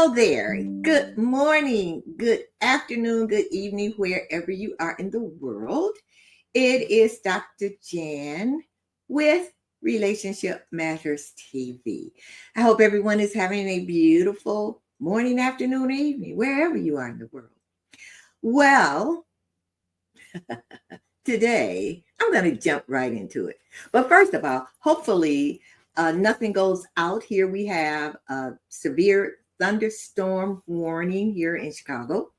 Hello there. Good morning, good afternoon, good evening, wherever you are in the world. It is Dr. Jan with Relationship Matters TV. I hope everyone is having a beautiful morning, afternoon, or evening, wherever you are in the world. Well, today I'm going to jump right into it. But first of all, hopefully nothing goes out here. We have a severe thunderstorm warning here in Chicago,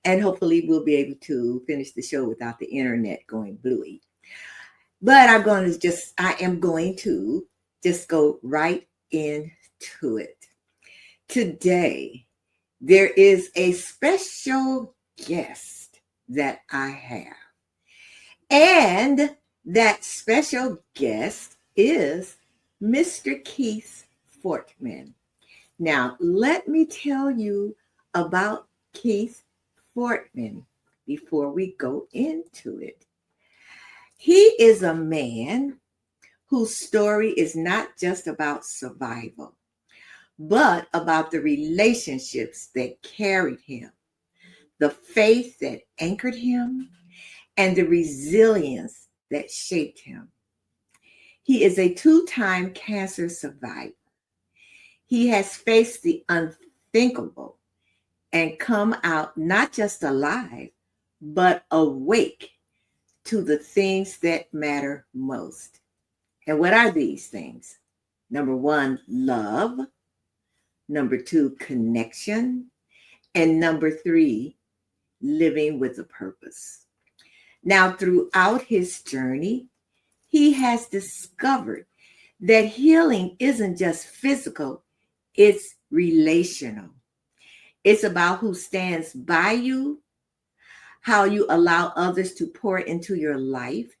and hopefully we'll be able to finish the show without the internet going bluey. But I am going to just go right into it. Today, there is a special guest that I have. And that special guest is Mr. Keith Fortman. Now, let me tell you about Keith Fortman before we go into it. He is a man whose story is not just about survival, but about the relationships that carried him, the faith that anchored him, and the resilience that shaped him. He is a two-time cancer survivor. He has faced the unthinkable and come out not just alive, but awake to the things that matter most. And what are these things? Number one, love. Number two, connection. And number three, living with a purpose. Now, throughout his journey, he has discovered that healing isn't just physical, it's relational. It's about who stands by you, how you allow others to pour into your life,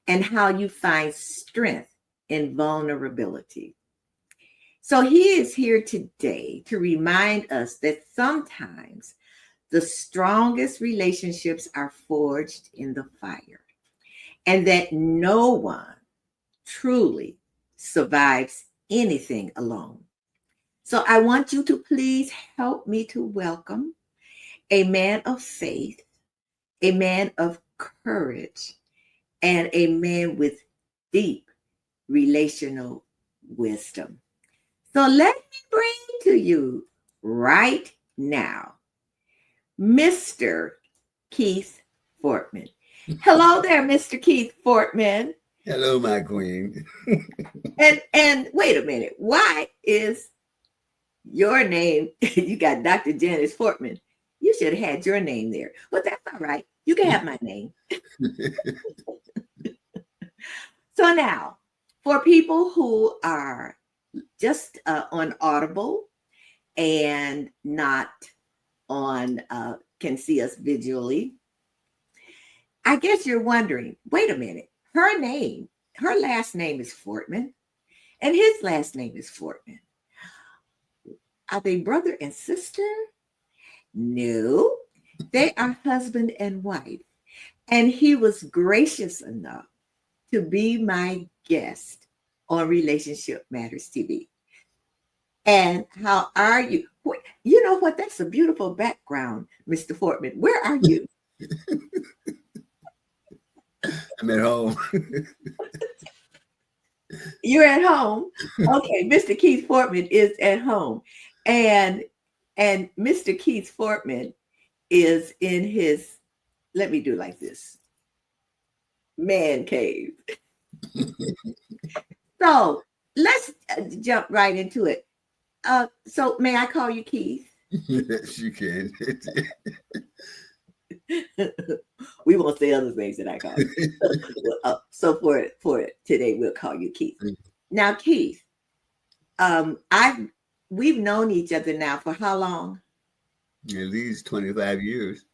and how you find strength in vulnerability. So he is here today to remind us that sometimes the strongest relationships are forged in the fire, and that no one truly survives anything alone. So I want you to please help me to welcome a man of faith, a man of courage, and a man with deep relational wisdom. So let me bring to you right now, Mr. Keith Fortman. Hello there, Mr. Keith Fortman. Hello, my queen. And wait a minute. Why is your name? You got Dr. Janice Fortman. You should have had your name there, but that's all right. You can have my name. So now, for people who are just on Audible and not on can see us visually, I guess you're wondering, wait a minute, her last name is Fortman, and his last name is Fortman. Are they brother and sister? No, they are husband and wife. And he was gracious enough to be my guest on Relationship Matters TV. And how are you? You know what? That's a beautiful background, Mr. Fortman. Where are you? I'm at home. You're at home? Okay, Mr. Keith Fortman is at home. And Mr. Keith Fortman is in his, let me do like this, man cave. So let's jump right into it. So may I call you Keith? Yes, you can. We won't say other things that I call you. So for today, we'll call you Keith. Now, Keith, we've known each other now for how long? At least 25 years.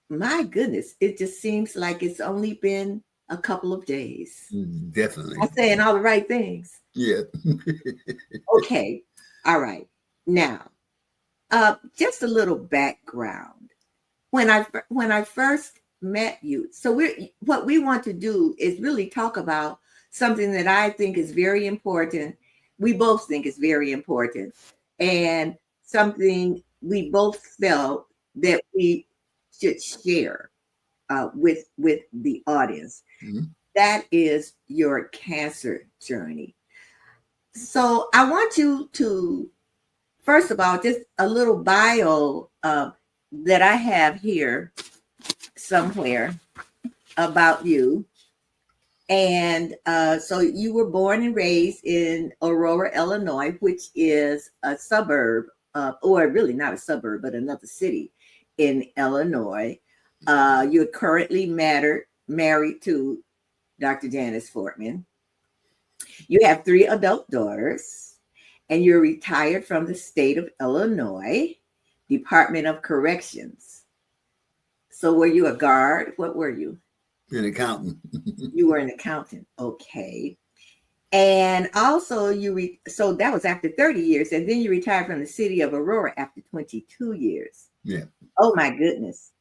My goodness, it just seems like it's only been a couple of days. Definitely. I'm saying all the right things. Yeah. Okay. All right. Now, just a little background. When I first met you, so what we want to do is really talk about something that I think is very important. We both think is very important. And something we both felt that we should share with the audience. Mhm. That is your cancer journey. So I want you to, first of all, just a little bio that I have here somewhere about you. And so you were born and raised in Aurora, Illinois, which is a suburb, or really not a suburb, but another city in Illinois. You're currently married to Dr. Janice Fortman. You have 3 adult daughters, and you're retired from the state of Illinois Department of Corrections. So were you a guard? What were you? An accountant. You were an accountant. Okay. And also so that was after 30 years, and then you retired from the city of Aurora after 22 years. Yeah. Oh my goodness.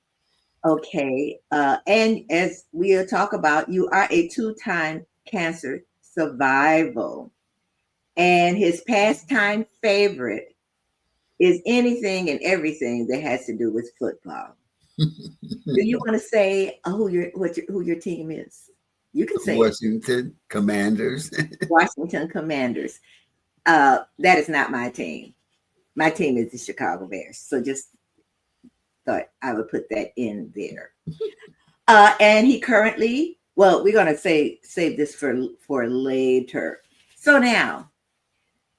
Okay. And as we'll talk about, you are a 2-time cancer survival. And his pastime favorite is anything and everything that has to do with football. Do you want to say who your team is? You can say Washington Commanders. Washington Commanders. That is not my team. My team is the Chicago Bears. So just thought I would put that in there. And he currently, well, we're going to save this for later. So now,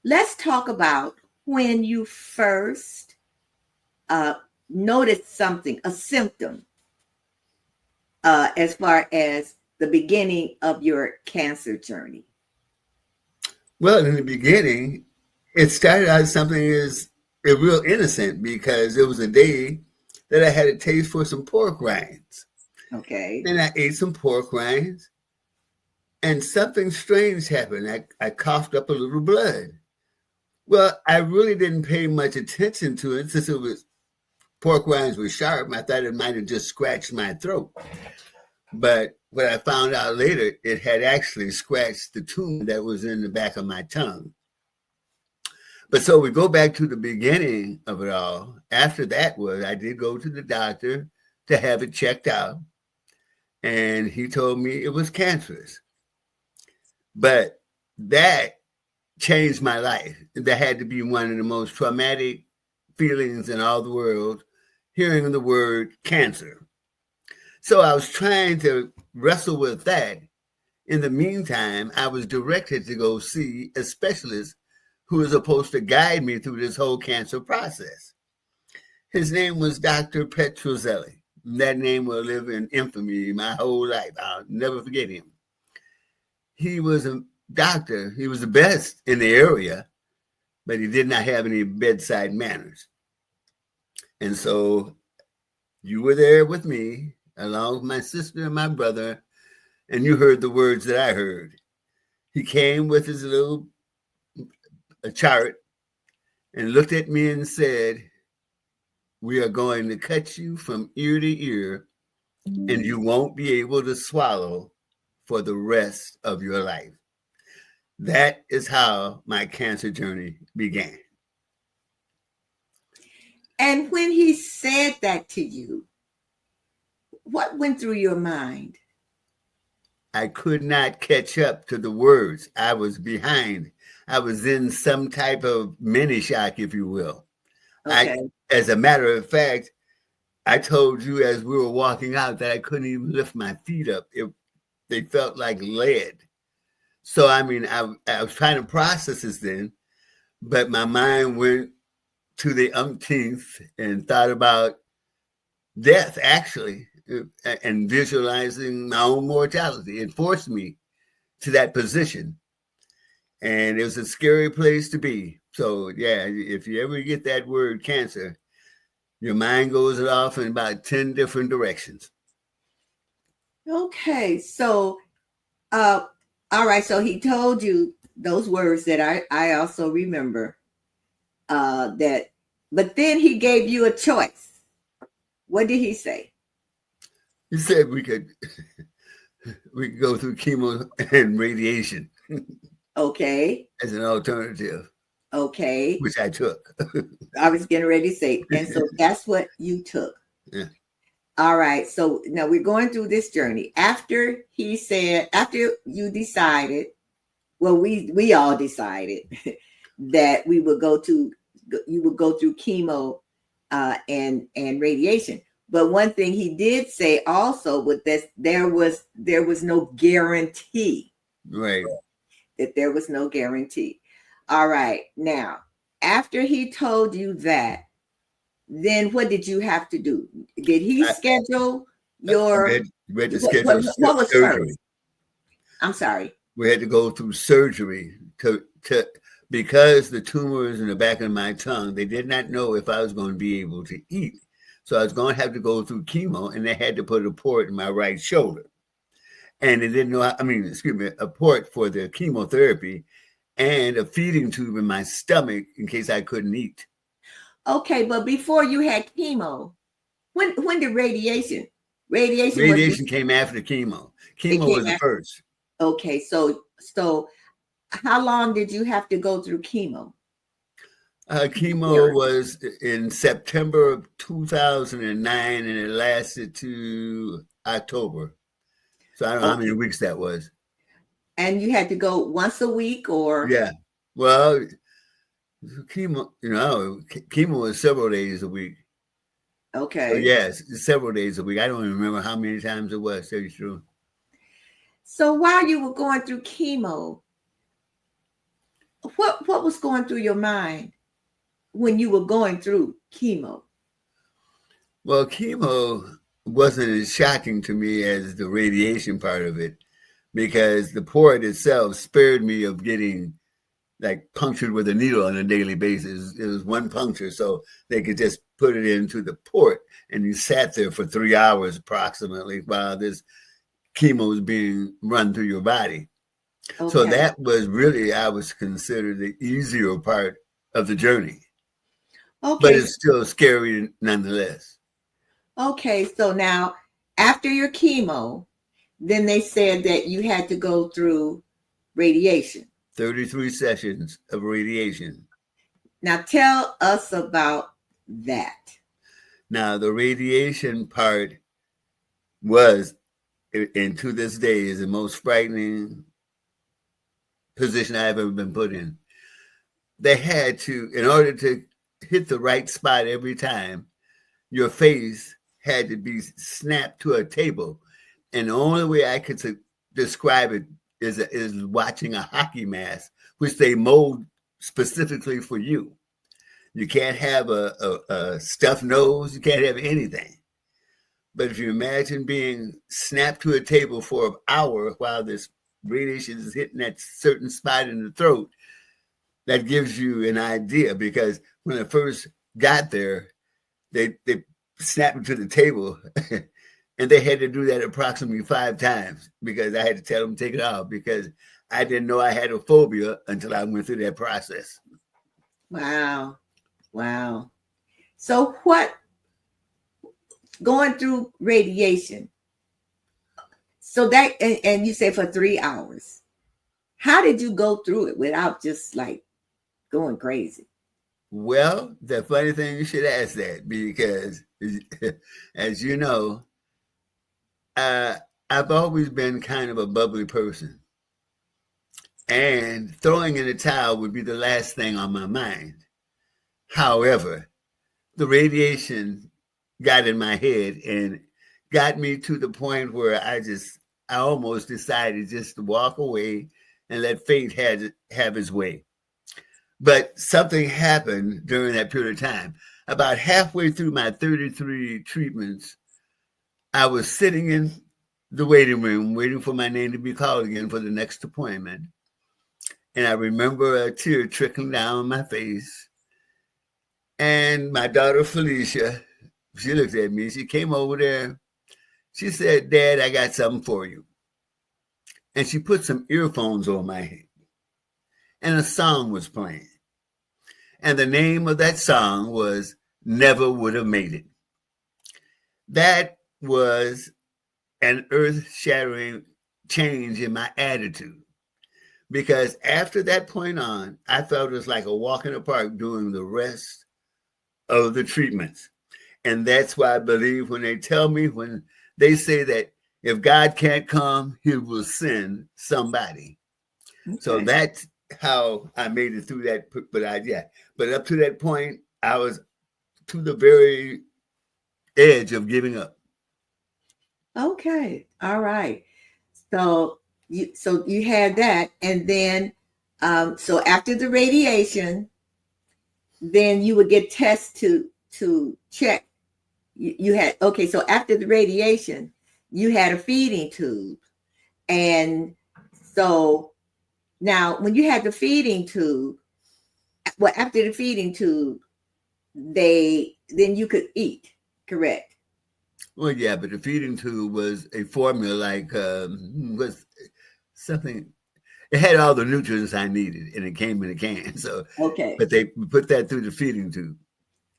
let's talk about when you first noticed something, a symptom, as far as the beginning of your cancer journey. Well, in the beginning, it started out something as a real innocent because it was a day that I had a taste for some pork rinds. Okay. And I ate some pork rinds, and something strange happened. I coughed up a little blood. Well, I really didn't pay much attention to it since pork rinds were sharp. I thought it might have just scratched my throat. But what I found out later, it had actually scratched the tumor that was in the back of my tongue. But so we go back to the beginning of it all. After that I did go to the doctor to have it checked out. And he told me it was cancerous. But that changed my life. That had to be one of the most traumatic feelings in all the world, hearing the word cancer. So I was trying to wrestle with that. In the meantime, I was directed to go see a specialist who was supposed to guide me through this whole cancer process. His name was Dr. Petrozelli. That name will live in infamy my whole life. I'll never forget him. He was a doctor. He was the best in the area, but he did not have any bedside manners. And so you were there with me, along with my sister and my brother, and you heard the words that I heard. He came with his little chart and looked at me and said, "We are going to cut you from ear to ear, and you won't be able to swallow for the rest of your life." That is how my cancer journey began. And when he said that to you, what went through your mind? I could not catch up to the words. I was behind. I was in some type of mini shock, if you will. Okay. As a matter of fact, I told you as we were walking out that I couldn't even lift my feet up. They felt like lead. So, I mean, I was trying to process this then, but my mind went to the umpteenth and thought about death, actually, and visualizing my own mortality. It forced me to that position. And it was a scary place to be. So, yeah, if you ever get that word cancer, your mind goes off in about 10 different directions. Okay. So, all right. So he told you those words that I also remember that, but then he gave you a choice. What did he say? He said we could go through chemo and radiation. Okay. As an alternative. Okay. which I took. I was getting ready to say, and so that's what you took. Yeah. All right. So now we're going through this journey. After you decided, well, we all decided that you would go through chemo and radiation. But one thing he did say also was that there was no guarantee. Right. That there was no guarantee. All right. Now, after he told you that, then what did you have to do? Did he schedule your we had to schedule what was surgery. first? I'm sorry. We had to go through surgery to because the tumor was in the back of my tongue. They did not know if I was going to be able to eat. So I was going to have to go through chemo, and they had to put a port in my right shoulder. And they didn't know, a port for the chemotherapy and a feeding tube in my stomach in case I couldn't eat. Okay, but before you had chemo, when did radiation? Radiation came after chemo. Chemo was the first. Okay, so how long did you have to go through chemo? Chemo was in September of 2009, and it lasted to October. So I don't know how many weeks that was. And you had to go once a week, or? Yeah. Well, chemo, chemo was several days a week. Okay. So yes, several days a week. I don't even remember how many times it was. Tell you the truth. So while you were going through chemo, what was going through your mind when you were going through chemo? Well, chemo wasn't as shocking to me as the radiation part of it, because the port itself spared me of getting like punctured with a needle on a daily basis. It was one puncture, so they could just put it into the port, and you sat there for 3 hours approximately while this chemo was being run through your body. Okay. So that was really, I was considered the easier part of the journey. Okay. But it's still scary nonetheless. Okay, so now after your chemo, then they said that you had to go through radiation. 33 sessions of radiation. Now tell us about that. Now the radiation part was, and to this day, is the most frightening position I've ever been put in. They had to, in order to hit the right spot every time, your face had to be snapped to a table. And the only way I could describe it is watching a hockey mask, which they mold specifically for you. You can't have a stuffed nose. You can't have anything. But if you imagine being snapped to a table for an hour while this radiation is hitting that certain spot in the throat, that gives you an idea. Because when I first got there, they snapped me to the table, and they had to do that approximately 5 times because I had to tell them to take it off, because I didn't know I had a phobia until I went through that process. Wow. So going through radiation, so that, and you say for 3 hours, how did you go through it without just like going crazy? Well, the funny thing, you should ask that, because as you know, I've always been kind of a bubbly person, and throwing in the towel would be the last thing on my mind. However, the radiation got in my head and got me to the point where I almost decided just to walk away and let fate have its way. But something happened during that period of time. About halfway through my 33 treatments, I was sitting in the waiting room waiting for my name to be called again for the next appointment. And I remember a tear trickling down my face. And my daughter, Felicia, she looked at me. She came over there. She said, "Dad, I got something for you." And she put some earphones on my head. And a song was playing. And the name of that song was "Never Would Have Made It." That was an earth-shattering change in my attitude, because after that point on, I felt it was like a walk in the park doing the rest of the treatments. And that's why I believe when they say that if God can't come, he will send somebody. Okay. So that's how I made it through that. But up to that point, I was to the very edge of giving up. Okay. All right. So you had that, and then so after the radiation, then you would get tests to check. You had, okay, so after the radiation, you had a feeding tube. And so now when you had the feeding tube, well, after the feeding tube, then you could eat, correct? Well, yeah, but the feeding tube was a formula like was something. It had all the nutrients I needed, and it came in a can. So, Okay. but they put that through the feeding tube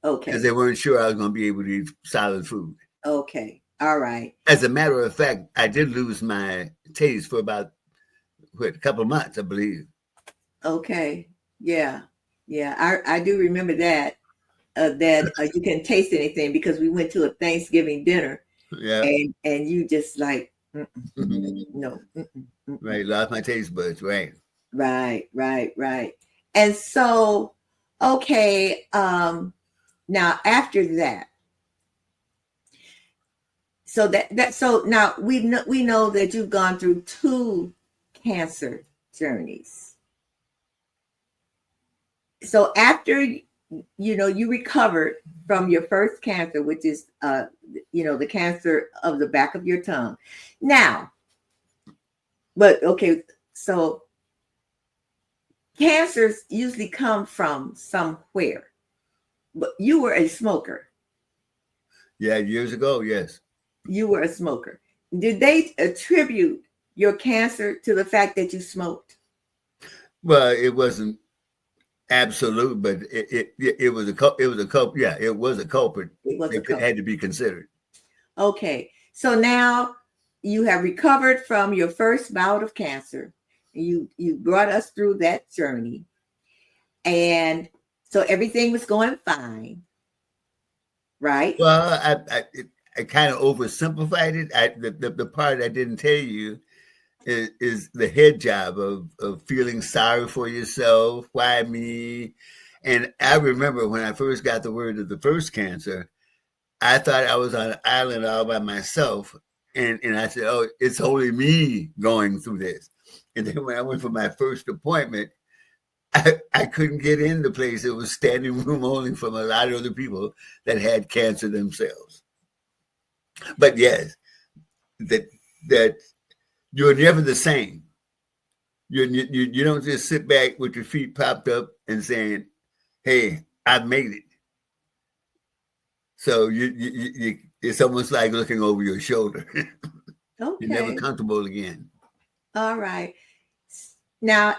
because Okay. they weren't sure I was going to be able to eat solid food. Okay. All right. As a matter of fact, I did lose my taste for about a couple of months, I believe. Okay. Yeah. Yeah. I do remember that. That you couldn't taste anything because we went to a Thanksgiving dinner. Yeah. And you just like, no. Right. Lost my taste buds. Right. Right. And so, okay. Now after that, so so now we know that you've gone through 2 cancer journeys. So after you recovered from your first cancer, which is the cancer of the back of your tongue. Now, but okay, so cancers usually come from somewhere. But you were a smoker. Yeah, years ago, yes. You were a smoker. Did they attribute your cancer to the fact that you smoked? Well, it wasn't absolute, but it was a culprit. Yeah, it was a culprit. It had to be considered. Okay, so now you have recovered from your first bout of cancer. You brought us through that journey, and so everything was going fine, right? Well, I kind of oversimplified it. The part I didn't tell you is the head job of feeling sorry for yourself. Why me? And I remember when I first got the word of the first cancer, I thought I was on an island all by myself. And I said, oh, it's only me going through this. And then when I went for my first appointment, I couldn't get in the place. It was standing room only from a lot of other people that had cancer themselves. But yes, that you're never the same. You don't just sit back with your feet popped up and saying, "Hey, I made it." So you it's almost like looking over your shoulder. Okay. You're never comfortable again. All right. Now,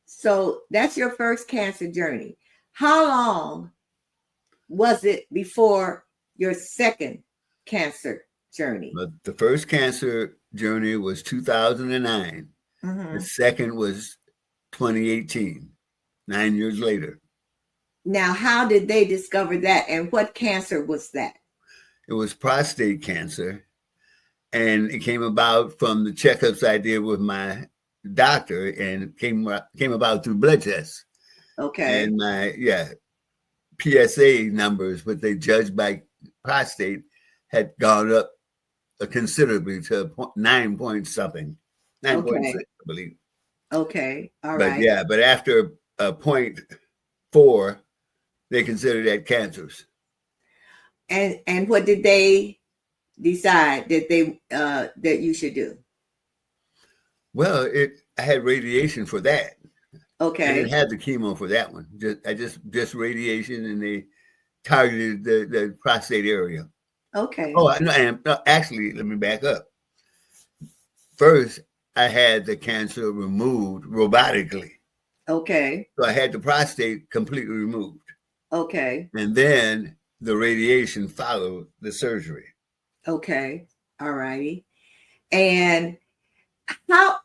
so that's your first cancer journey. How long was it before your second cancer journey? But the first cancer journey was 2009. Mm-hmm. The second was 2018, 9 years later. Now, how did they discover that, and what cancer was that? It was prostate cancer, and it came about from the checkups I did with my doctor, and came about through blood tests. Okay. And my PSA numbers, what they judged by prostate, had gone up considerably to 9 point something, 9.6, I believe. Okay, all right. But after 0.4, they consider that cancers. And what did they decide that you should do? Well, I had radiation for that. Okay. I didn't have the chemo for that one. Just radiation, and they targeted the prostate area. Okay. Oh, no, actually, let me back up. First, I had the cancer removed robotically. Okay. So I had the prostate completely removed. Okay. And then the radiation followed the surgery. Okay. All righty. And how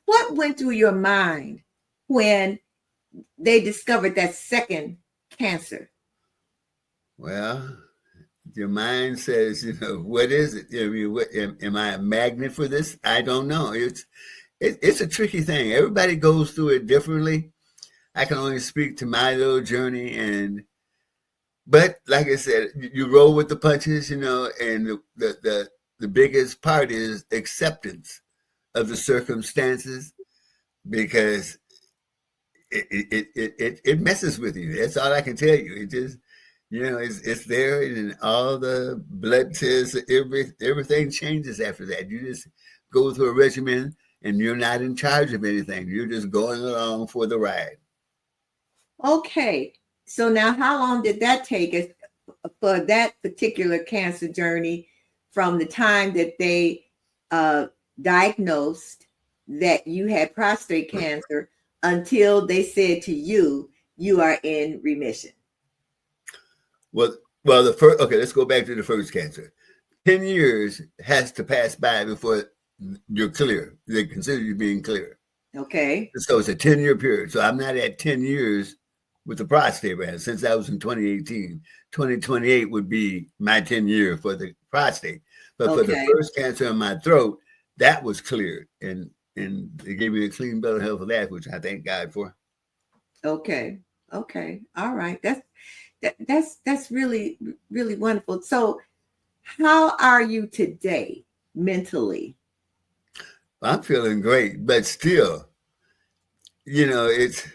What went through your mind when they discovered that second cancer? Well, your mind says, what is it? I mean, am I a magnet for this? I don't know. It's a tricky thing. Everybody goes through it differently. I can only speak to my little journey, but like I said, you roll with the punches, and the biggest part is acceptance of the circumstances, because it messes with you. That's all I can tell you. It just, it's there, and all the blood tests, everything changes after that. You just go through a regimen, and you're not in charge of anything. You're just going along for the ride. Okay. So now how long did that take us for that particular cancer journey, from the time that they diagnosed that you had prostate cancer until they said to you, you are in remission? Well, let's go back to the first cancer. 10 years has to pass by before you're clear. They consider you being clear. Okay. So it's a 10-year period. So I'm not at 10 years with the prostate right now, since that was in 2018. 2028 would be my 10 year for the prostate. But for the first cancer in my throat, that was cleared. And they gave me a clean bill of health for that, which I thank God for. Okay. All right. That's really, really wonderful. So how are you today mentally? I'm feeling great, but still, it's,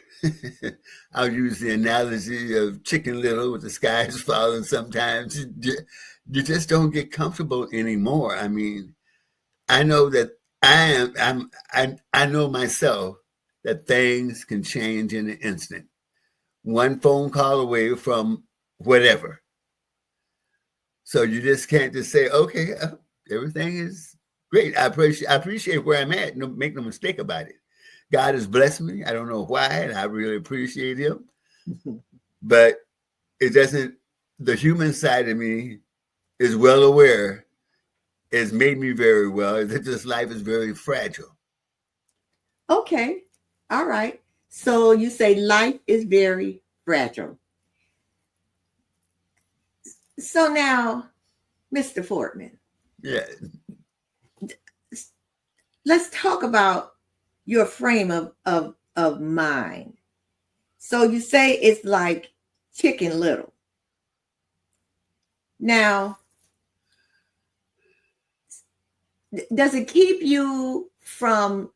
I'll use the analogy of Chicken Little with the skies falling. Sometimes you just don't get comfortable anymore. I mean, I know that I know myself that things can change in an instant. One phone call away from whatever. So you just can't just say, okay, everything is great. I appreciate where I'm at. No, make no mistake about it. God has blessed me. I don't know why, and I really appreciate him. But it doesn't, the human side of me is well aware, it's made me very well, that this life is very fragile. Okay. All right. So you say life is very fragile. So now, Mr. Fortman. Yeah. Let's talk about your frame of mind. So you say it's like Chicken Little. Now, does it keep you from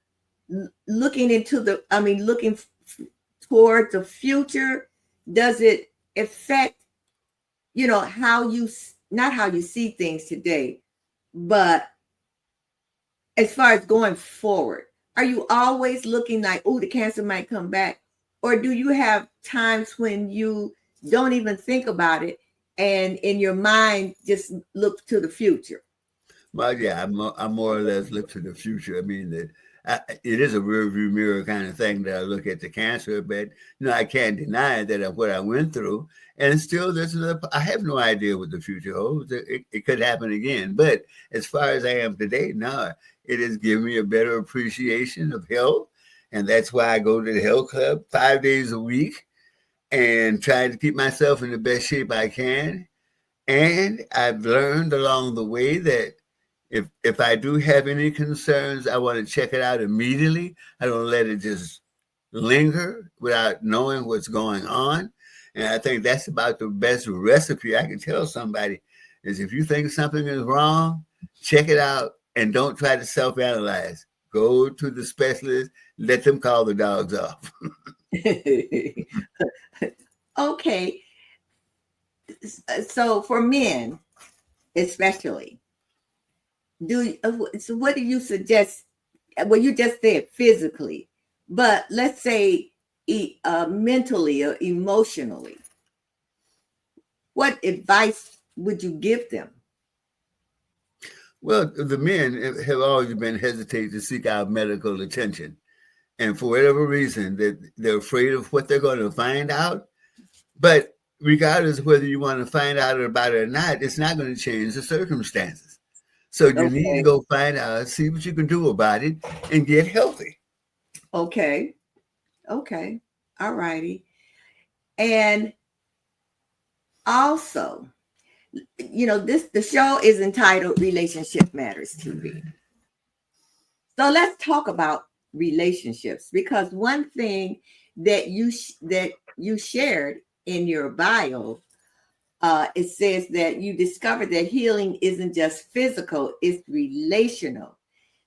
looking toward the future? Does it affect, not how you see things today, but as far as going forward? Are you always looking like, oh, the cancer might come back? Or do you have times when you don't even think about it and in your mind just look to the future? Well, yeah, I more or less look to the future. I mean, it is a rearview mirror kind of thing that I look at the cancer, but I can't deny that what I went through, and still I have no idea what the future holds. It could happen again, but as far as I am today, no, it has given me a better appreciation of health, and that's why I go to the health club 5 days a week and try to keep myself in the best shape I can. And I've learned along the way that if I do have any concerns, I want to check it out immediately. I don't let it just linger without knowing what's going on. And I think that's about the best recipe I can tell somebody is, if you think something is wrong, check it out and don't try to self-analyze. Go to the specialist, let them call the dogs off. Okay. So for men, especially, what do you suggest? Well, you just said physically, but let's say mentally or emotionally. What advice would you give them? Well, the men have always been hesitant to seek out medical attention. And for whatever reason, they're afraid of what they're going to find out. But regardless of whether you want to find out about it or not, it's not going to change the circumstances. So you need to go find out, see what you can do about it, and get healthy. Okay. Okay. All righty. And also, the show is entitled Relationship Matters TV. So let's talk about relationships, because one thing that you shared in your bio, it says that you discovered that healing isn't just physical, it's relational.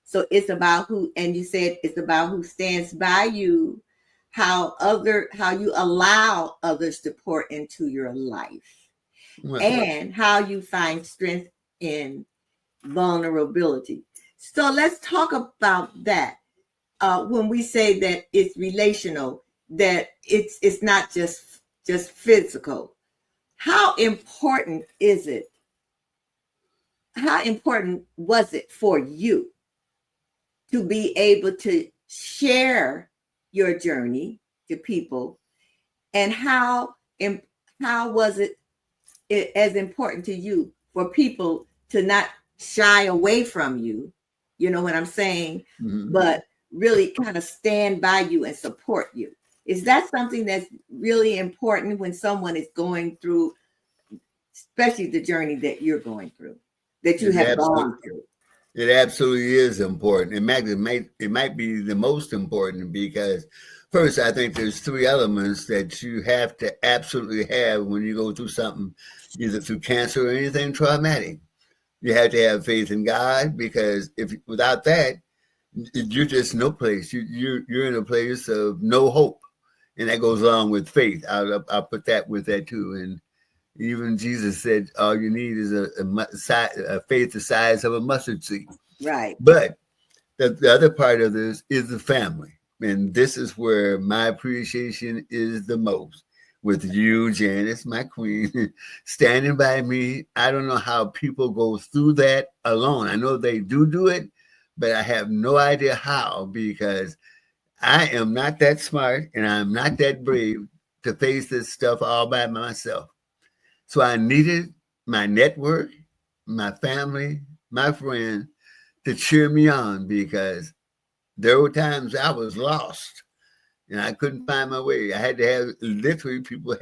So it's about who, and you said it's about who stands by you, how you allow others to pour into your life, Well, and how you find strength in vulnerability. So let's talk about that. When we say that it's relational, that it's not just physical. How important is it? How important was it for you to be able to share your journey to people, and how was it as important to you for people to not shy away from you, you know what I'm saying, but really kind of stand by you and support you? Is that something that's really important when someone is going through, especially the journey that you're going through, that you have gone through? It absolutely is important. In fact, it might be the most important, because first, I think there's three elements that you have to absolutely have when you go through something, either through cancer or anything traumatic. You have to have faith in God, because without that, you're just no place. You're in a place of no hope, and that goes along with faith. I'll put that with that too. And even Jesus said, all you need is a faith the size of a mustard seed. Right. But the other part of this is the family. And this is where my appreciation is the most. With you, Janice, my queen, standing by me. I don't know how people go through that alone. I know they do it, but I have no idea how, because I am not that smart and I'm not that brave to face this stuff all by myself. So I needed my network, my family, my friends to cheer me on, because there were times I was lost and I couldn't find my way. I had to have literally people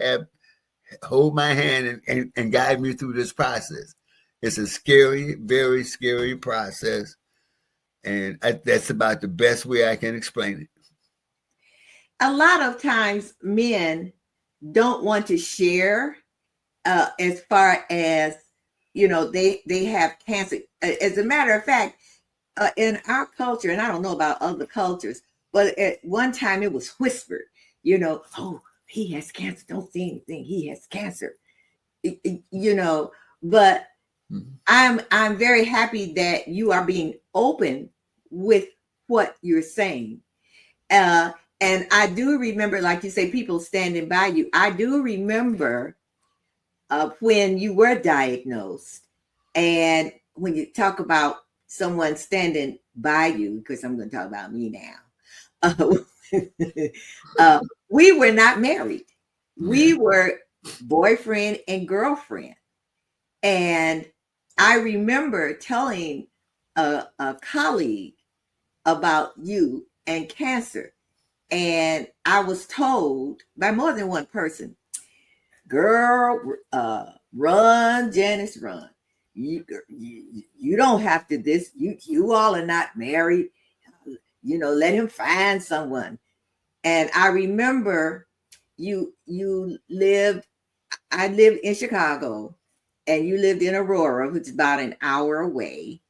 hold my hand and guide me through this process. It's a scary, very scary process. And that's about the best way I can explain it. A lot of times men don't want to share, as far as, they have cancer. As a matter of fact, in our culture, and I don't know about other cultures, but at one time it was whispered, oh, he has cancer. Don't say anything. He has cancer. But I'm very happy that you are being open with what you're saying. And I do remember, like you say, people standing by you. I do remember when you were diagnosed, and when you talk about someone standing by you, because I'm going to talk about me now. We were not married. We were boyfriend and girlfriend. And I remember telling a colleague about you and cancer. And I was told by more than one person, girl, run, Janice, run. You don't have to you all are not married. Let him find someone. And I remember I lived in Chicago, and you lived in Aurora, which is about an hour away.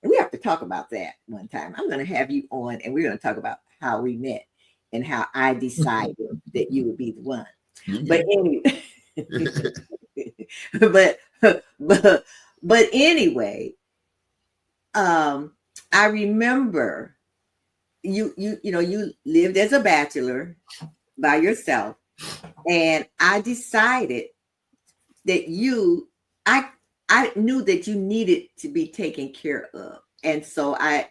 And we have to talk about that one time. I'm going to have you on, and we're going to talk about how we met and how I decided that you would be the one. But anyway, but anyway, I remember you lived as a bachelor by yourself, and I decided that I knew that you needed to be taken care of, and so I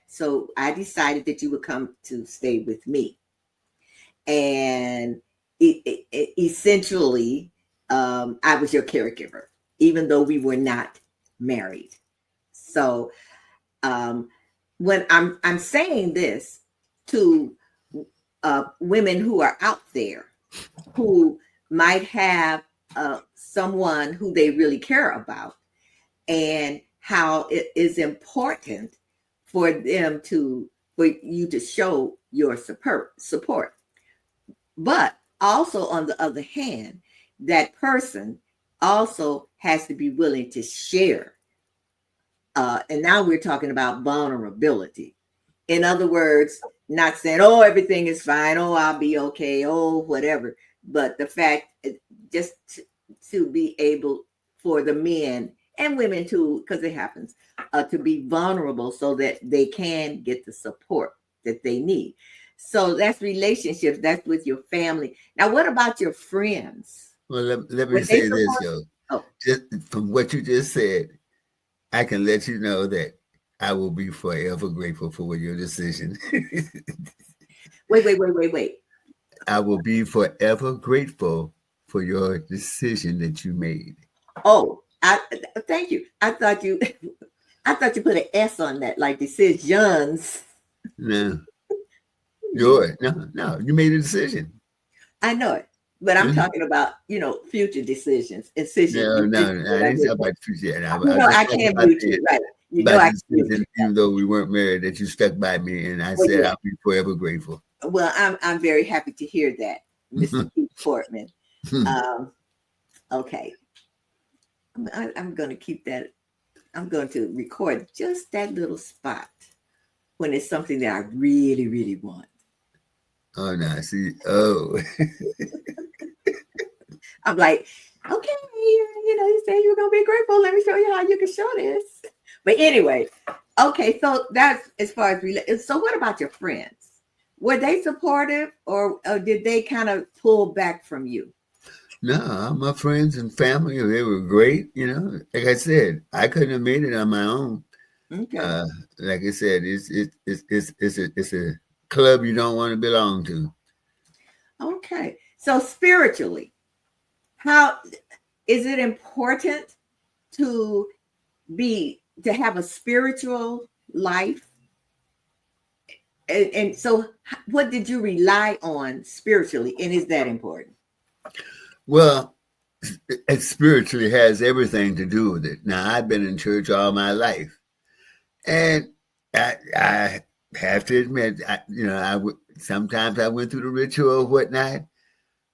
decided that you would come to stay with me, and essentially, I was your caregiver, even though we were not married. So when I'm saying this to women who are out there who might have someone who they really care about, and how it is important for you to show your support. But also, on the other hand, that person also has to be willing to share. And now we're talking about vulnerability. In other words, not saying, oh, everything is fine, oh, I'll be okay, oh, whatever. But the fact, just to be able for the men and women too, because it happens, to be vulnerable so that they can get the support that they need. So that's relationships, that's with your family. Now, what about your friends? Well, let me Would they say this, support? yo. Oh, Just from what you just said, I can let you know that I will be forever grateful for your decision. wait. I will be forever grateful for your decision that you made. Oh, thank you. I thought you put an S on that, like decisions. No, yours. No, you made a decision. I know it, but I'm Mhm. talking about, future decisions. No, I What I didn't talk did. about the future. I You was know, just I talking can't about mute you, right? You know, about I the can't mute decision, you. even though we weren't married, that you stuck by me, and I Well, said yeah. I'll be forever grateful. Well, I'm very happy to hear that, Mr. Keith Fortman. Um, okay, I'm going to keep that. I'm going to record just that little spot when it's something that I really, really want. Oh no, see, oh, I'm like, okay, you say you're gonna be grateful. Let me show you how you can show this. But anyway, okay, so that's as far as so what about your friends? Were they supportive, or did they kind of pull back from you? no, my friends and family, they were great. Like I said, I couldn't have made it on my own. Okay. Uh, like I said, it's a club you don't want to belong to. Okay. So spiritually, how is it important to to have a spiritual life? And so what did you rely on spiritually? And is that important? Well, it spiritually has everything to do with it. Now, I've been in church all my life, and I have to admit, sometimes I went through the ritual or whatnot.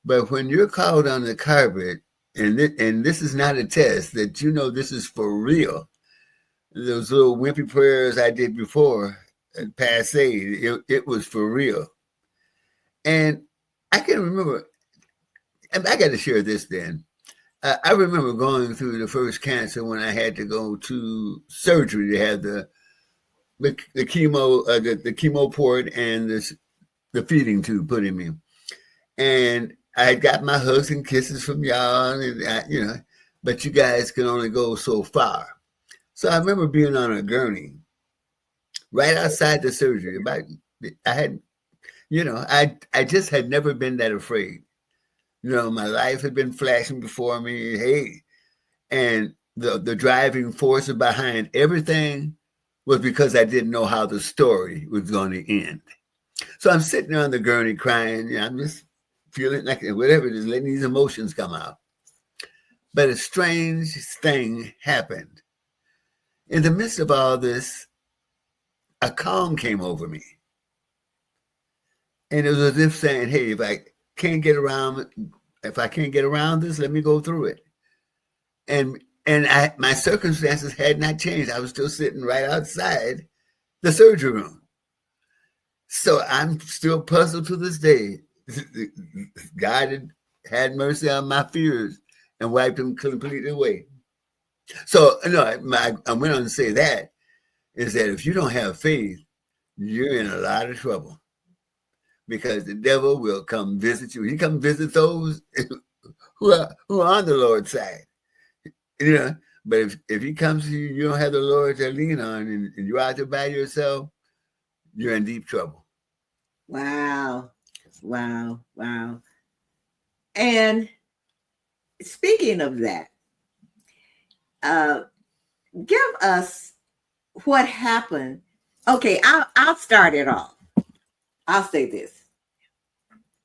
But when you're called on the carpet, and this is not a test, that this is for real. Those little wimpy prayers I did before, passe, it was for real. And I can remember, and I got to share this then. I remember going through the first cancer when I had to go to surgery to have the chemo, the chemo port and the feeding tube put in me. And I got my hugs and kisses from y'all, and but you guys can only go so far. So I remember being on a gurney right outside the surgery. I had, I just had never been that afraid. My life had been flashing before me. Hey, and the driving force behind everything was because I didn't know how the story was going to end. So I'm sitting on the gurney crying. I'm just feeling like whatever it is, letting these emotions come out. But a strange thing happened. In the midst of all this, a calm came over me. And it was as if saying, hey, if I can't get around this, let me go through it. And my circumstances had not changed. I was still sitting right outside the surgery room. So I'm still puzzled to this day. God had mercy on my fears and wiped them completely away. So, I went on to say that is that if you don't have faith, you're in a lot of trouble because the devil will come visit you. He come visit those who are on the Lord's side. You know, but if he comes to you, you don't have the Lord to lean on, and you're out there by yourself, you're in deep trouble. Wow. Wow. Wow. And speaking of that, uh, give us what happened. Okay, I'll start it off. I'll say this.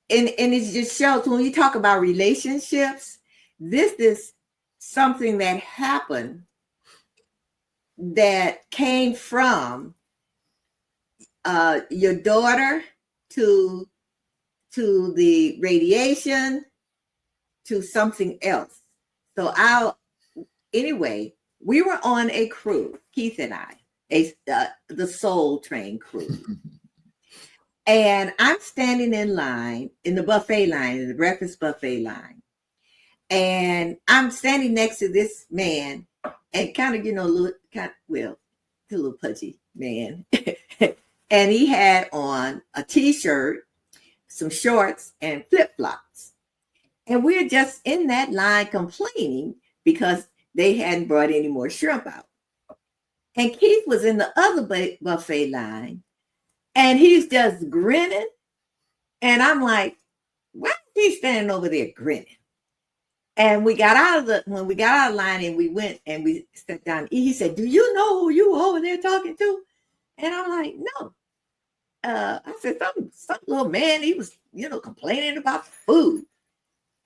and it just shows when you talk about relationships, this is something that happened that came from your daughter to the radiation to something else. So anyway, we were on a cruise, Keith and I, the Soul Train cruise. And I'm standing in line, in the buffet line, in the breakfast buffet line. And I'm standing next to this man and kind of, a little pudgy man. And he had on a t-shirt, some shorts, and flip-flops. And we're just in that line complaining because they hadn't brought any more shrimp out. And Keith was in the other buffet line, and he's just grinning. And I'm like, why is he standing over there grinning? And when we got out of line and we went and we stepped down, he said, do you know who you were over there talking to? And I'm like, no. I said, some little man, he was, complaining about food.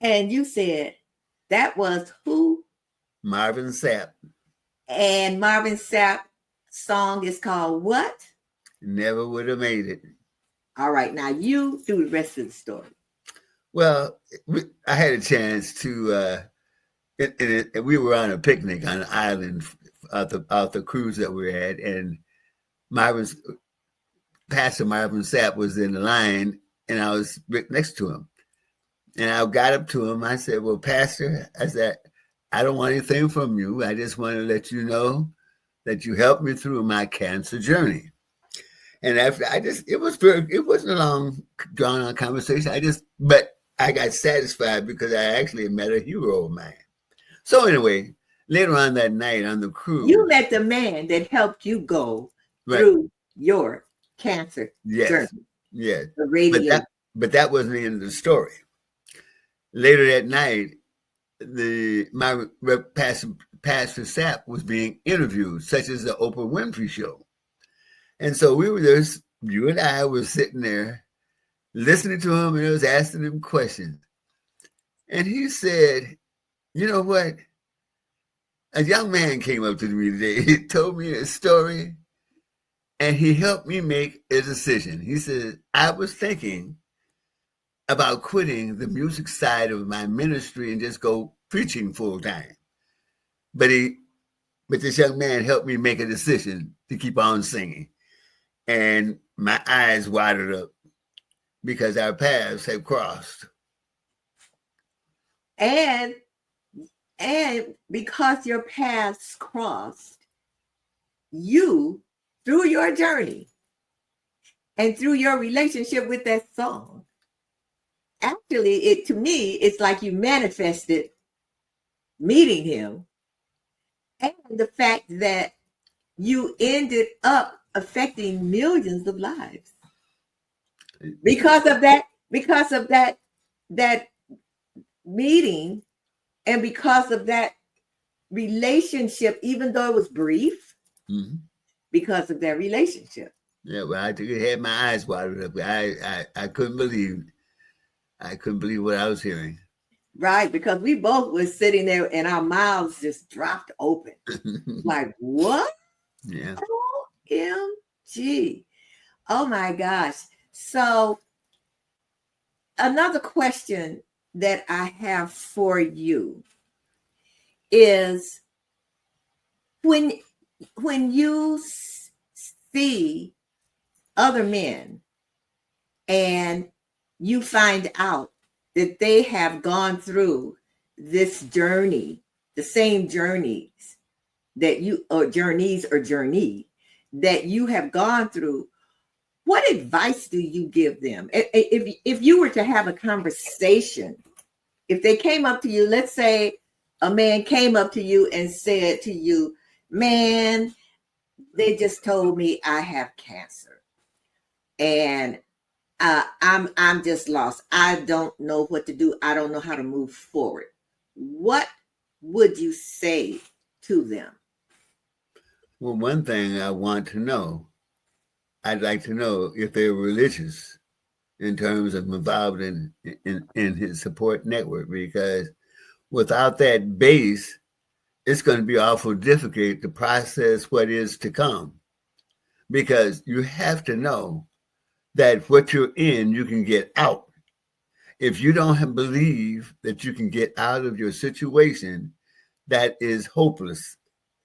And you said, that was who? Marvin Sapp. And Marvin Sapp's song is called what? Never Would Have Made It. All right, now you do the rest of the story. Well, I had a chance to, we were on a picnic on an island out the cruise that we had, and Pastor Marvin Sapp was in the line, and I was right next to him. And I got up to him. I said, well, Pastor, I said, I don't want anything from you. I just want to let you know that you helped me through my cancer journey. And after it wasn't a long, drawn out conversation. But I got satisfied because I actually met a hero of mine. So anyway, later on that night on the cruise. You met the man that helped you go through your cancer journey. Yes. But that wasn't the end of the story. Later that night, my Pastor Sapp was being interviewed, such as the Oprah Winfrey Show. And so we were there, you and I were sitting there listening to him, and I was asking him questions. And he said, you know what? A young man came up to me today. He told me a story, and he helped me make a decision. He said, I was thinking about quitting the music side of my ministry and just go preaching full time. But this young man helped me make a decision to keep on singing. And my eyes watered up because our paths have crossed. And because your paths crossed, you, through your journey and through your relationship with that song, actually, to me, it's like you manifested meeting him, and the fact that you ended up affecting millions of lives because of that meeting, and because of that relationship, even though it was brief, because of that relationship. Yeah, well, I had my eyes watered up. I couldn't believe what I was hearing. Right, because we both were sitting there and our mouths just dropped open. Like, what? Yeah. OMG. Oh my gosh. So another question that I have for you is when you see other men and you find out that they have gone through this journey, the same journeys that you, or journey that you have gone through, what advice do you give them? If you were to have a conversation, if they came up to you, let's say a man came up to you and said to you, man, they just told me I have cancer and I'm just lost. I don't know what to do. I don't know how to move forward. What would you say to them? Well, one thing I want to know, I'd like to know if they're religious. in terms of involved in his support network, because without that base, it's going to be awful difficult to process what is to come, because you have to know that what you're in, you can get out. If you don't believe that you can get out of your situation, that is hopeless.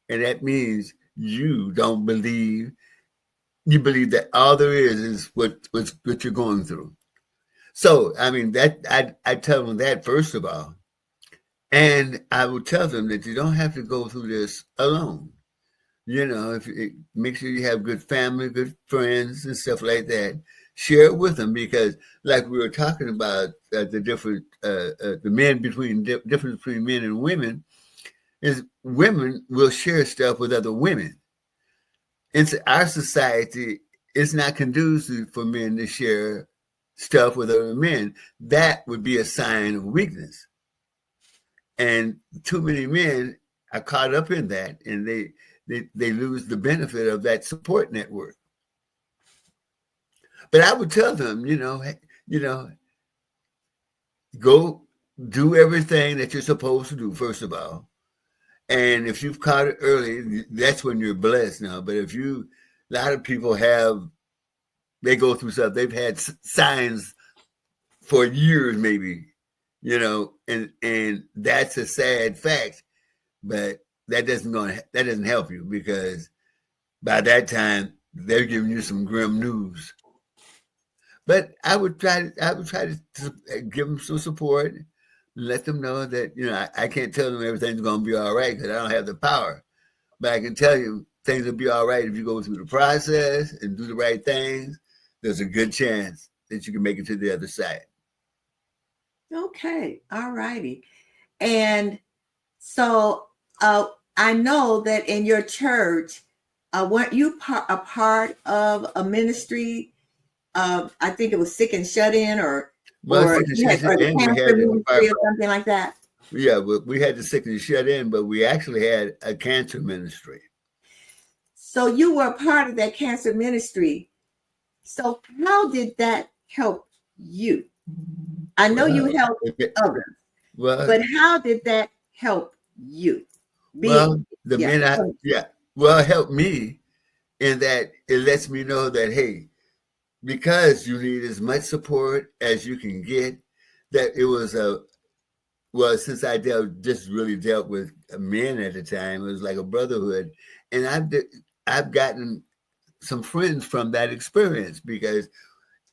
And that means you don't believe, you believe that all there is what you're going through. So, I mean, that I tell them that first of all. And I will tell them that you don't have to go through this alone. You know, if you, make sure you have good family, good friends, and stuff like that. Share it with them, because, like we were talking about, the different, the men between difference between men and women, is women will share stuff with other women. It's our society. It's not conducive for men to share stuff with other men. That would be a sign of weakness. And too many men are caught up in that, and they lose the benefit of that support network. But I would tell them, go do everything that you're supposed to do, first of all. And if you've caught it early, that's when you're blessed now. But if a lot of people they go through stuff, they've had signs for years, maybe, and that's a sad fact. But that doesn't help you, because by that time they're giving you some grim news. But I would try to give them some support, let them know that I can't tell them everything's going to be all right, because I don't have the power. But I can tell you things will be all right if you go through the process and do the right things. There's a good chance that you can make it to the other side. Okay, all righty. And so I know that in your church, weren't you a part of a ministry? I think it was Sick and Shut In, or the cancer ministry or something like that. Yeah, we had the Sick and Shut In, but we actually had a cancer ministry. So you were a part of that cancer ministry. So how did that help you? I know you helped others, but how did that help you? It helped me in that it lets me know that, hey, because you need as much support as you can get, that it was since I really dealt with men at the time, it was like a brotherhood. And I've gotten some friends from that experience, because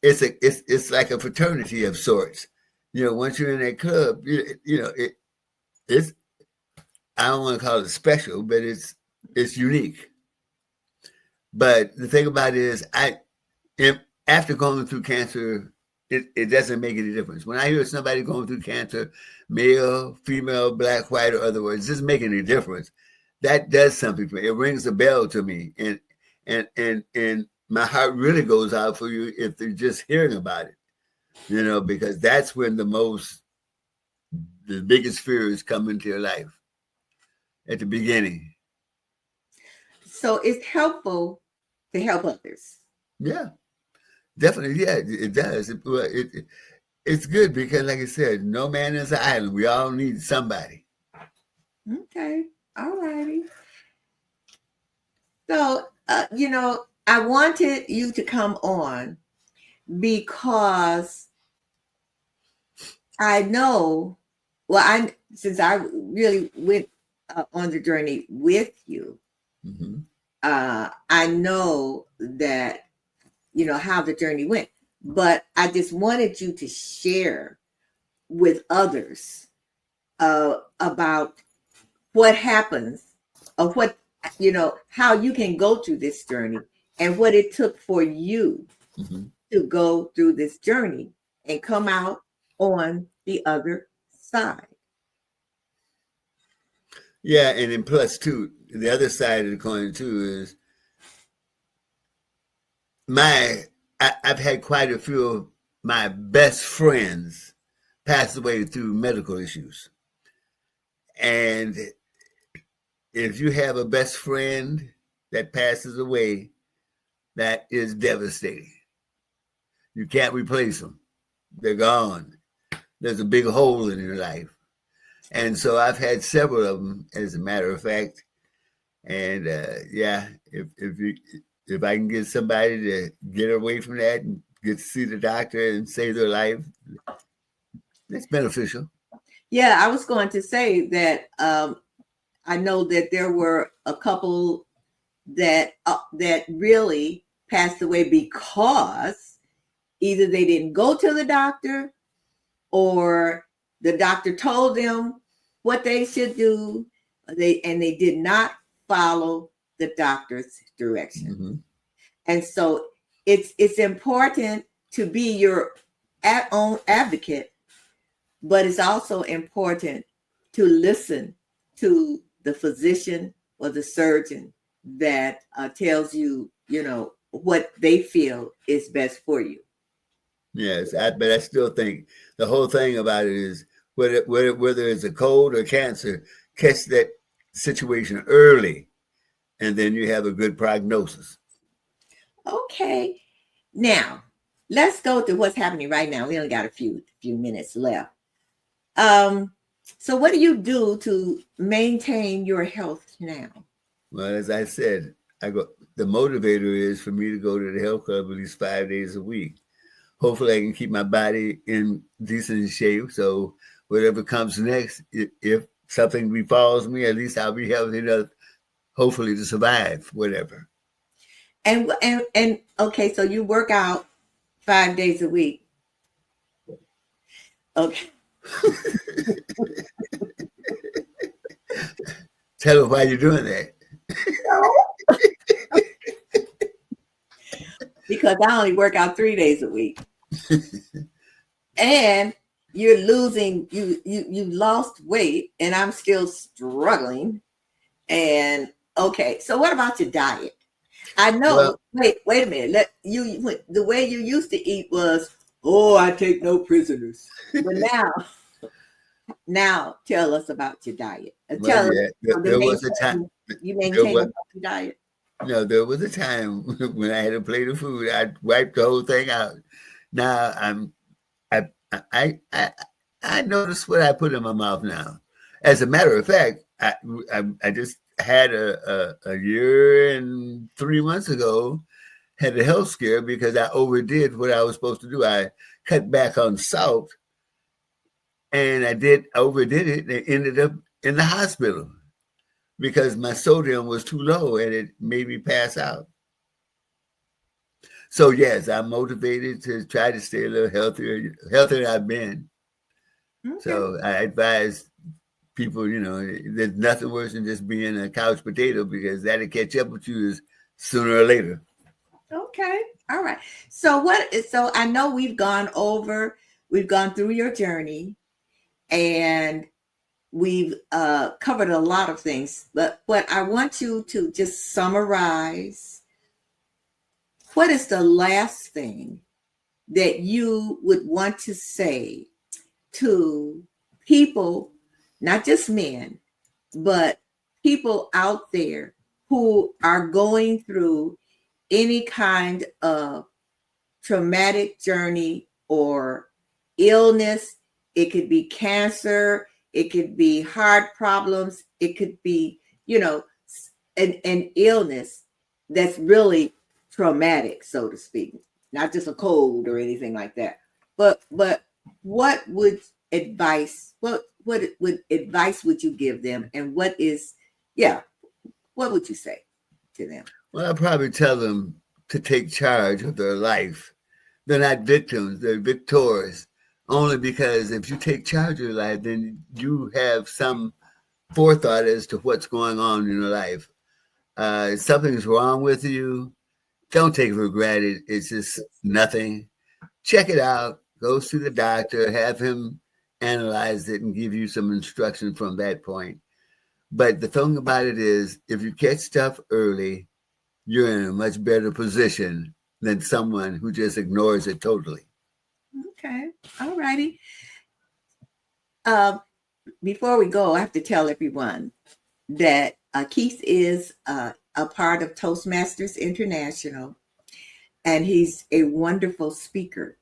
it's like a fraternity of sorts. Once you're in that club, it's, I don't want to call it special, but it's unique. But the thing about it is, after going through cancer, it doesn't make any difference. When I hear somebody going through cancer, male, female, black, white, or otherwise, it doesn't make any difference. That does something for me. It rings a bell to me, and my heart really goes out for you if they're just hearing about it. Because that's when the biggest fears come into your life, at the beginning. So it's helpful to help others. Yeah, definitely. Yeah, it does. It's good, because, like I said, no man is an island. We all need somebody. Okay. All righty. So, I wanted you to come on because I know, since I really went on the journey with you, mm-hmm. I know that, how the journey went, but I just wanted you to share with others about what happens, or what, how you can go through this journey, and what it took for you mm-hmm. to go through this journey and come out on the other side. Yeah, and then plus too, the other side of the coin too is I've had quite a few of my best friends pass away through medical issues. And if you have a best friend that passes away, that is devastating. You can't replace them. They're gone. There's a big hole in your life. And so I've had several of them, as a matter of fact. And yeah, if I can get somebody to get away from that and get to see the doctor and save their life, that's beneficial. Yeah, I was going to say that I know that there were a couple that really passed away because either they didn't go to the doctor or the doctor told them what they should do, they did not follow the doctor's direction. Mm-hmm. And so it's important to be your own advocate, but it's also important to listen to the physician or the surgeon that tells you, what they feel is best for you. Yes, but I still think the whole thing about it is whether it's a cold or cancer, catch that situation early, and then you have a good prognosis. Okay, now let's go to what's happening right now. We only got a few minutes left. So what do you do to maintain your health now? Well, as I said, the motivator is for me to go to the health club at least 5 days a week. Hopefully I can keep my body in decent shape. So whatever comes next, if something befalls me, at least I'll be healthy enough, hopefully, to survive whatever. And okay, so you work out 5 days a week. Okay. Tell them why you're doing that. Because I only work out 3 days a week. And you're losing, you lost weight, and I'm still struggling. And okay, so what about your diet? I know. Well, wait a minute. The way you used to eat was, I take no prisoners. But now tell us about your diet. There was a time you maintain a healthy diet. No, there was a time when I had a plate of food, I'd wipe the whole thing out. Now I notice what I put in my mouth now. As a matter of fact, I just had a year and 3 months ago, had a health scare because I overdid what I was supposed to do. I cut back on salt, and I overdid it, and ended up in the hospital because my sodium was too low and it made me pass out. So yes, I'm motivated to try to stay a little healthier than I've been. Okay. So I advise people, there's nothing worse than just being a couch potato, because that'll catch up with you sooner or later. Okay. All right. So I know we've gone through your journey, and we've covered a lot of things, but I want you to just summarize. What is the last thing that you would want to say to people, not just men, but people out there who are going through any kind of traumatic journey or illness? It could be cancer, it could be heart problems, it could be, an illness that's really traumatic, so to speak, not just a cold or anything like that. But what advice would you give them, and what would you say to them? Well, I'd probably tell them to take charge of their life. They're not victims, they're victors. Only because if you take charge of your life, then you have some forethought as to what's going on in your life. If something's wrong with you, don't take it for granted. It's just nothing. Check it out. Go see the doctor. Have him analyze it and give you some instruction from that point. But the thing about it is, if you catch stuff early, you're in a much better position than someone who just ignores it totally. Okay. All righty. Before we go, I have to tell everyone that Keith is a part of Toastmasters International, and he's a wonderful speaker.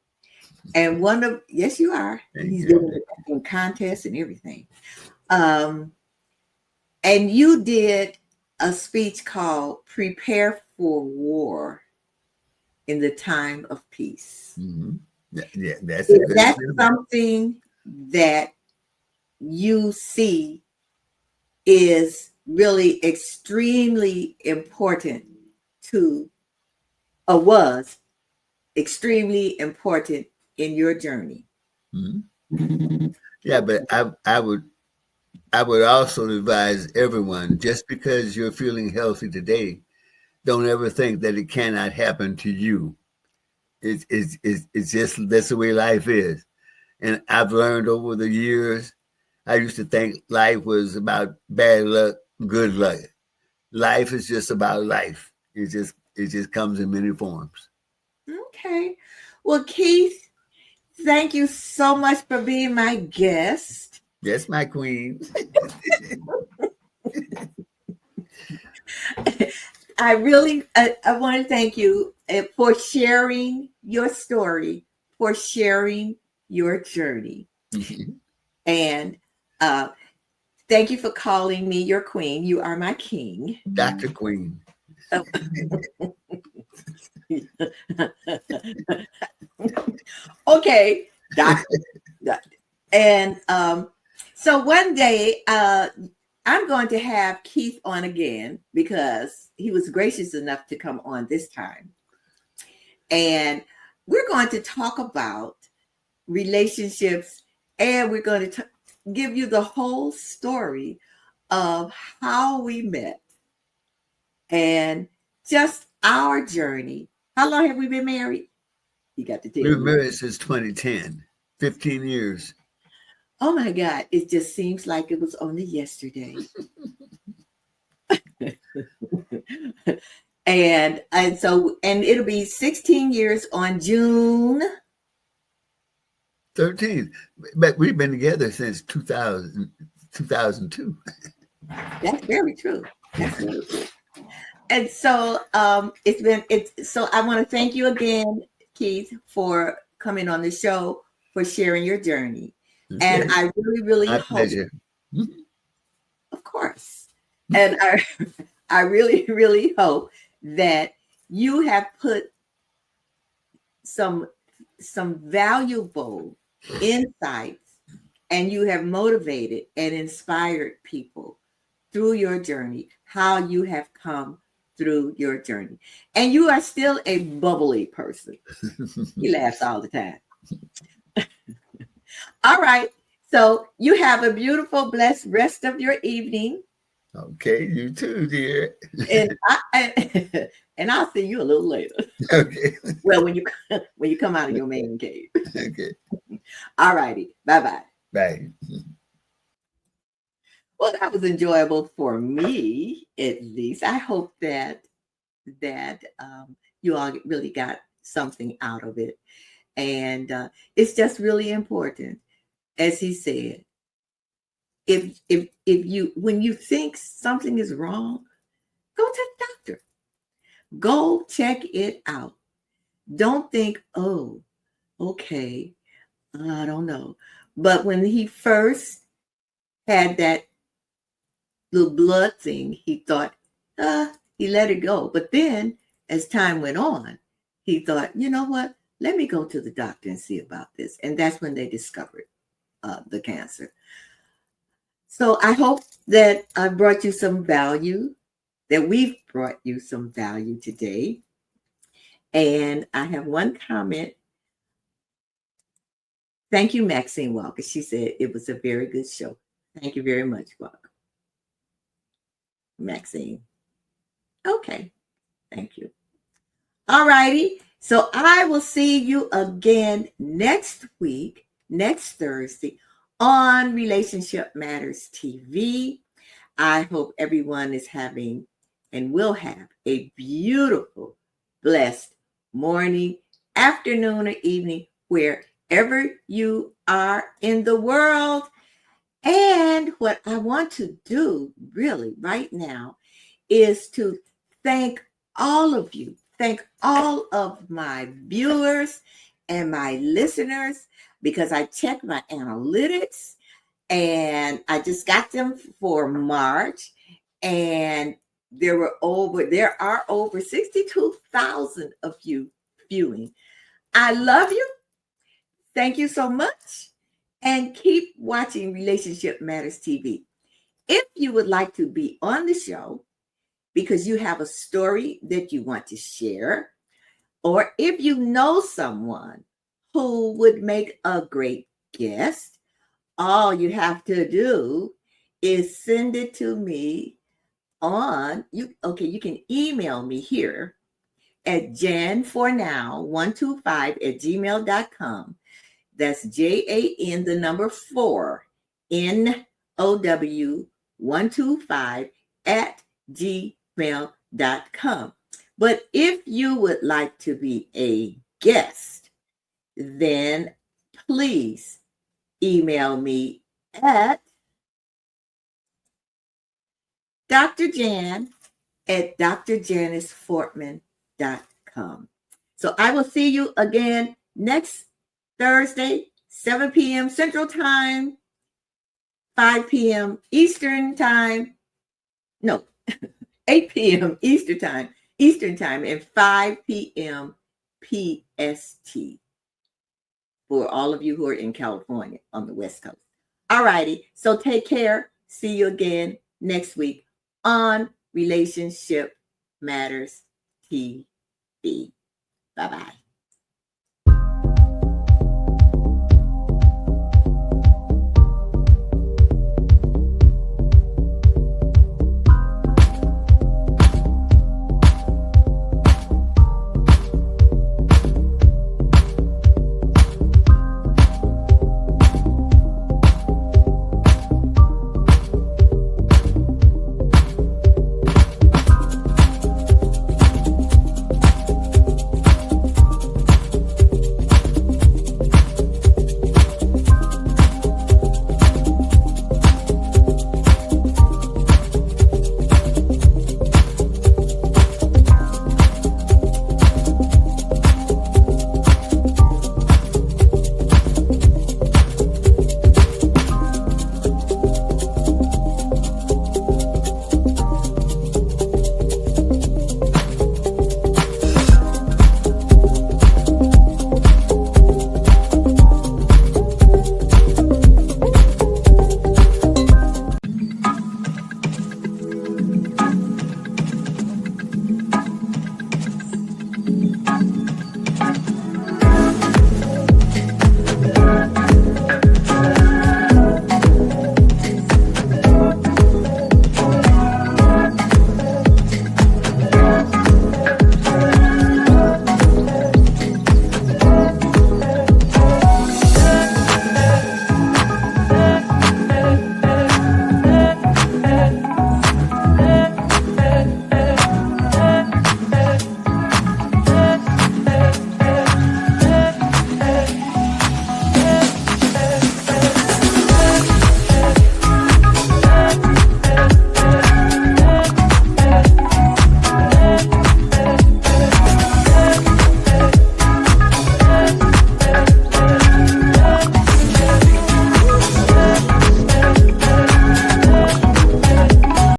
And yes, you are. Thank He's you. been in contests and everything. And you did a speech called "Prepare for War in the Time of Peace." Mm-hmm. Yeah, that's a Is good that example. something that you see is really extremely important to, or was extremely important in your journey? Mm-hmm. Yeah, but I would also advise everyone, just because you're feeling healthy today, don't ever think that it cannot happen to you. It's just that's the way life is. And I've learned over the years, I used to think life was about bad luck, good luck. Life is just about life. It just comes in many forms. Okay. Well, Keith, thank you so much for being my guest. Yes, my queen. I want to thank you for sharing your story, for sharing your journey. And uh, thank you for calling me your queen. You are my king. Dr. Queen. Oh. Okay, doctor. And so one day, I'm going to have Keith on again because he was gracious enough to come on this time. And we're going to talk about relationships, and we're going to give you the whole story of how we met and just our journey. How long have we been married? You got to tell We've been me. married since 2010, 15 years. Oh my God, it just seems like it was only yesterday. and so it'll be 16 years on June 13. But we've been together since 2002. That's very true. That's very true. And so so I want to thank you again, Keith, for coming on the show, for sharing your journey. Okay. And I really, really My hope, pleasure. of course, and I really, really hope that you have put some valuable insights, and you have motivated and inspired people through your journey, how you have come through your journey. And you are still a bubbly person. He laughs all the time. All right. So you have a beautiful, blessed rest of your evening. Okay, you too, dear. And and I'll see you a little later. Okay. Well, when you come out of your man cave. Okay. All righty. Bye-bye. Bye. Well, that was enjoyable for me, at least. I hope that you all really got something out of it, and it's just really important, as he said. If you, when you think something is wrong, go to the doctor. Go check it out. Don't think, oh, okay, I don't know. But when he first had that little blood thing, he thought, he let it go. But then as time went on, he thought, you know what? Let me go to the doctor and see about this. And that's when they discovered the cancer. So I hope that I brought you some value, that we've brought you some value today. And I have one comment. Thank you, Maxine Walker. She said it was a very good show. Thank you very much, Walker. Maxine. Okay. Thank you. All righty. So I will see you again next week, next Thursday on Relationship Matters TV. I hope everyone is having and will have a beautiful, blessed morning, afternoon, or evening, wherever you are in the world. And what I want to do really right now is to thank all of you thank all of my viewers and my listeners because I checked my analytics and I just got them for March, and there are over 62,000 of you viewing. I love you. Thank you so much, and keep watching Relationship Matters TV. If you would like to be on the show because you have a story that you want to share, or if you know someone who would make a great guest, all you have to do is send it to me you can email me here at janfornow125@gmail.com. That's JAN the number 4 NOW125 at gmail.com. But if you would like to be a guest, then please email me at Dr. Jan at drjanisfortman.com. So I will see you again next Thursday, 7 p.m. Central Time, 5 p.m. Eastern Time. No, 8 p.m. Eastern Time, and 5 p.m. PST for all of you who are in California on the West Coast. All righty. So take care. See you again next week on Relationship Matters TV. Bye-bye.